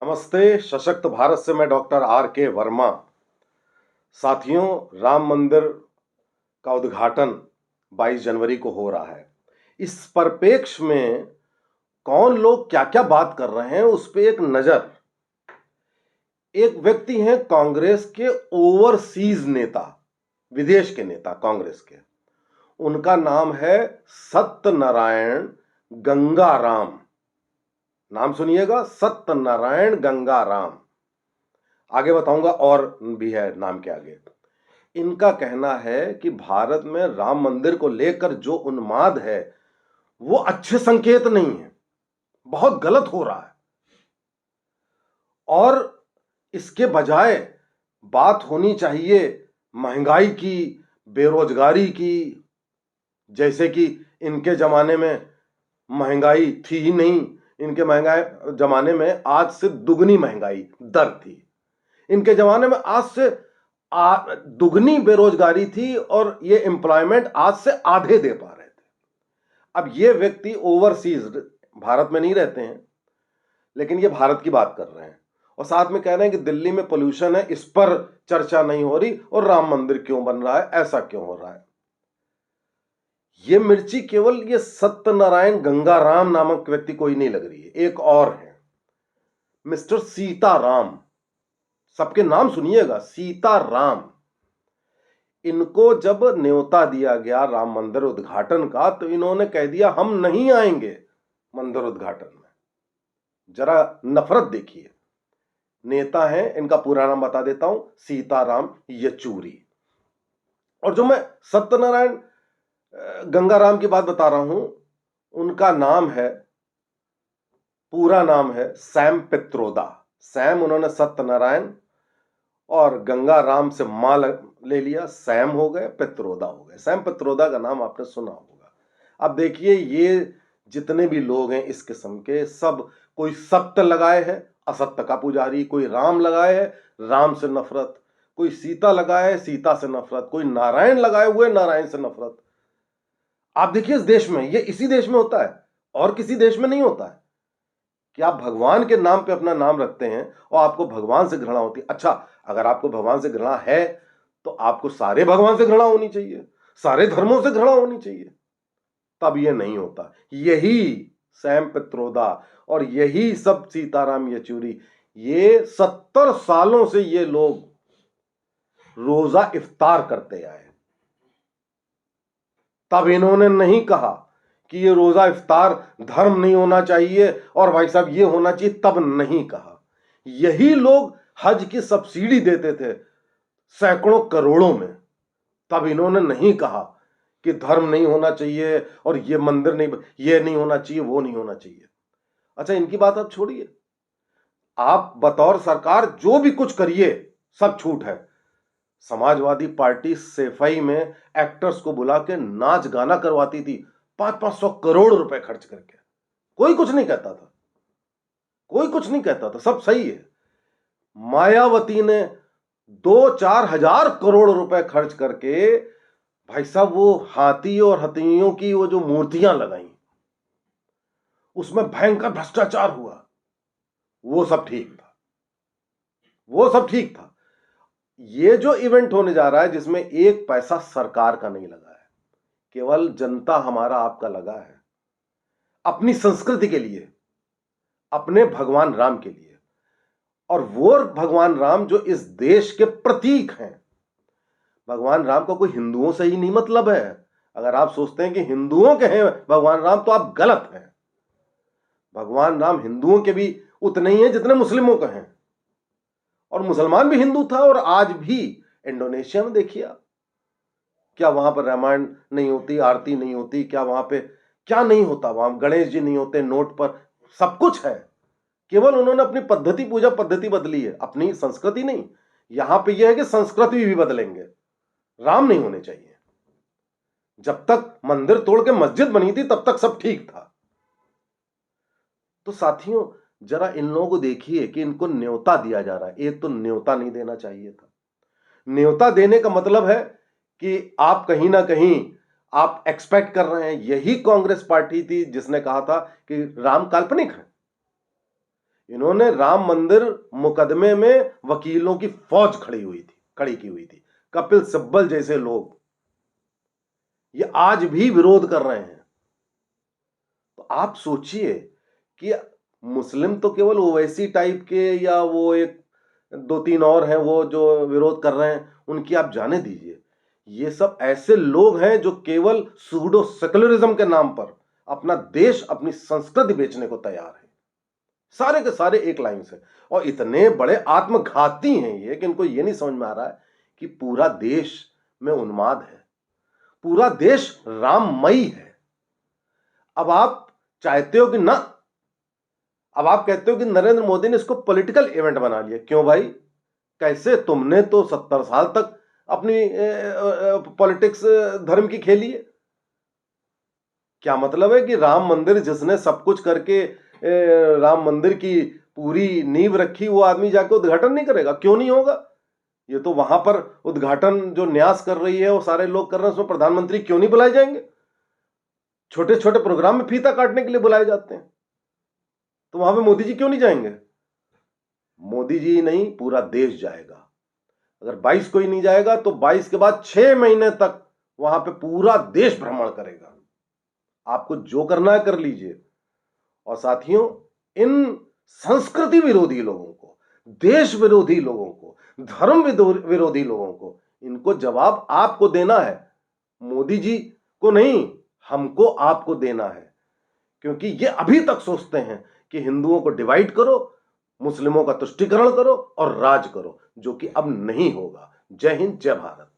नमस्ते, सशक्त भारत से मैं डॉक्टर आर के वर्मा। साथियों, राम मंदिर का उद्घाटन 22 जनवरी को हो रहा है। इस परिप्रेक्ष्य में कौन लोग क्या-क्या बात कर रहे हैं, उस पे एक नज़र। एक व्यक्ति हैं कांग्रेस के ओवरसीज नेता, विदेश के नेता कांग्रेस के। उनका नाम है सत्यनारायण गंगाराम। नाम सुनिएगा, सत्यनारायण गंगाराम। आगे बताऊंगा और भी है नाम के आगे। इनका कहना है कि भारत में राम मंदिर को लेकर जो उन्माद है वो अच्छे संकेत नहीं है, बहुत गलत हो रहा है। और इसके बजाय बात होनी चाहिए महंगाई की, बेरोजगारी की। जैसे कि इनके जमाने में महंगाई थी ही नहीं, इनके महंगाई जमाने में आज से दुगनी महंगाई दर थी। इनके जमाने में आज से दुगनी बेरोजगारी थी और ये एम्प्लॉयमेंट आज से आधे दे पा रहे थे। अब ये व्यक्ति ओवरसीज, भारत में नहीं रहते हैं, लेकिन ये भारत की बात कर रहे हैं और साथ में कह रहे हैं कि दिल्ली में पोल्यूशन है, इस पर चर्चा नहीं हो रही और राम मंदिर क्यों बन रहा है, ऐसा क्यों हो रहा है। ये मिर्ची केवल ये सत्यनारायण गंगाराम नामक व्यक्ति को ही नहीं लग रही है, एक और है मिस्टर सीताराम। सबके नाम सुनिएगा, सीताराम। इनको जब न्योता दिया गया राम मंदिर उद्घाटन का तो इन्होंने कह दिया हम नहीं आएंगे मंदिर उद्घाटन में। जरा नफरत देखिए। नेता हैं, इनका पूरा नाम बता देता हूं, सीताराम येचूरी। और जो मैं सत्यनारायण गंगाराम की बात बता रहा हूं, उनका नाम है, पूरा नाम है सैम पित्रोदा। सैम उन्होंने सत्यनारायण और गंगाराम से मां ले लिया, सैम हो गए, पित्रोदा हो गए। सैम पित्रोदा का नाम आपने सुना होगा। अब देखिए, ये जितने भी लोग हैं इस किस्म के, सब कोई सत्य लगाए हैं, असत्य का पुजारी, कोई राम लगाए है, राम से नफरत, कोई सीता लगाए है, सीता से नफरत, कोई नारायण लगाए हुए, नारायण से नफरत। आप देखिए इस देश में, ये इसी देश में होता है और किसी देश में नहीं होता है कि आप भगवान के नाम पे अपना नाम रखते हैं और आपको भगवान से घृणा होती है। अच्छा, अगर आपको भगवान से घृणा है तो आपको सारे भगवान से घृणा होनी चाहिए, सारे धर्मों से घृणा होनी चाहिए, तब ये नहीं होता। यही सैम पित्रोदा और यही सब सीताराम येचूरी, ये 70 सालों से ये लोग रोजा इफ्तार करते आए। तब इन्होंने नहीं कहा कि ये रोजा इफ्तार धर्म नहीं होना चाहिए और भाई साहब ये होना चाहिए, तब नहीं कहा। यही लोग हज की सब्सिडी देते थे सैकड़ों करोड़ों में, तब इन्होंने नहीं कहा कि धर्म नहीं होना चाहिए और ये मंदिर नहीं, ये नहीं होना चाहिए, वो नहीं होना चाहिए। अच्छा, इनकी बात आप छोड़िए, आप बतौर सरकार जो भी कुछ करिए सब छूट है। समाजवादी पार्टी सेफई में एक्टर्स को बुला के नाच गाना करवाती थी, 500 करोड़ रुपए खर्च करके। कोई कुछ नहीं कहता था, कोई कुछ नहीं कहता था, सब सही है। मायावती ने 2-4 हजार करोड़ रुपए खर्च करके भाई साहब वो हाथी और हथिनियों की वो जो मूर्तियां लगाई, उसमें भयंकर भ्रष्टाचार हुआ। वो सब ठीक था, वो सब ठीक था। ये जो इवेंट होने जा रहा है जिसमें एक पैसा सरकार का नहीं लगा है, केवल जनता हमारा आपका लगा है, अपनी संस्कृति के लिए, अपने भगवान राम के लिए। और वो भगवान राम जो इस देश के प्रतीक हैं। भगवान राम का कोई हिंदुओं से ही नहीं मतलब है। अगर आप सोचते हैं कि हिंदुओं के हैं भगवान राम तो आप गलत हैं। भगवान राम हिंदुओं के भी उतने ही हैं जितने मुस्लिमों के हैं, और मुसलमान भी हिंदू था। और आज भी इंडोनेशिया में देखिए आप, क्या वहां पर रामायण नहीं होती, आरती नहीं होती, क्या वहां पे क्या नहीं होता, वहां गणेश जी नहीं होते नोट पर, सब कुछ है। केवल उन्होंने अपनी पद्धति, पूजा पद्धति बदली है, अपनी संस्कृति नहीं। यहां पे यह है कि संस्कृति भी बदलेंगे, राम नहीं होने चाहिए। जब तक मंदिर तोड़ के मस्जिद बनी थी तब तक सब ठीक था। तो साथियों, जरा इन लोगों को देखिए कि इनको न्योता दिया जा रहा है। एक तो न्योता नहीं देना चाहिए था। न्योता देने का मतलब है कि आप कहीं ना कहीं आप एक्सपेक्ट कर रहे हैं। यही कांग्रेस पार्टी थी जिसने कहा था कि राम काल्पनिक है। इन्होंने राम मंदिर मुकदमे में वकीलों की फौज खड़ी की हुई थी। कपिल सिब्बल जैसे लोग ये आज भी विरोध कर रहे हैं। तो आप सोचिए कि मुस्लिम तो केवल ओवैसी टाइप के या वो एक दो तीन और हैं वो जो विरोध कर रहे हैं, उनकी आप जाने दीजिए। ये सब ऐसे लोग हैं जो केवल सूडो सेकुलरिज्म के नाम पर अपना देश, अपनी संस्कृति बेचने को तैयार है। सारे के सारे एक लाइन से, और इतने बड़े आत्मघाती हैं ये कि इनको ये नहीं समझ में आ रहा है कि पूरा देश में उन्माद है, पूरा देश राममयी है। अब आप चाहते हो कि ना, अब आप कहते हो कि नरेंद्र मोदी ने इसको पॉलिटिकल इवेंट बना लिया। क्यों भाई? कैसे? तुमने तो 70 साल तक अपनी पॉलिटिक्स धर्म की खेली है। क्या मतलब है कि राम मंदिर जिसने सब कुछ करके राम मंदिर की पूरी नींव रखी, वो आदमी जाके उद्घाटन नहीं करेगा? क्यों नहीं होगा? ये तो वहां पर उद्घाटन जो न्यास कर रही है वो सारे लोग कर रहे हैं, उसमें प्रधानमंत्री क्यों नहीं बुलाए जाएंगे? छोटे छोटे प्रोग्राम में फीता काटने के लिए बुलाए जाते हैं, तो वहां पे मोदी जी क्यों नहीं जाएंगे? मोदी जी नहीं, पूरा देश जाएगा। अगर 22 को ही नहीं जाएगा तो 22 के बाद 6 महीने तक वहां पे पूरा देश भ्रमण करेगा। आपको जो करना है कर लीजिए। और साथियों, इन संस्कृति विरोधी लोगों को, देश विरोधी लोगों को, धर्म विरोधी लोगों को, इनको जवाब आपको देना है। मोदी जी को नहीं, हमको आपको देना है। क्योंकि ये अभी तक सोचते हैं कि हिंदुओं को डिवाइड करो, मुस्लिमों का तुष्टीकरण करो और राज करो, जो कि अब नहीं होगा। जय हिंद, जय भारत।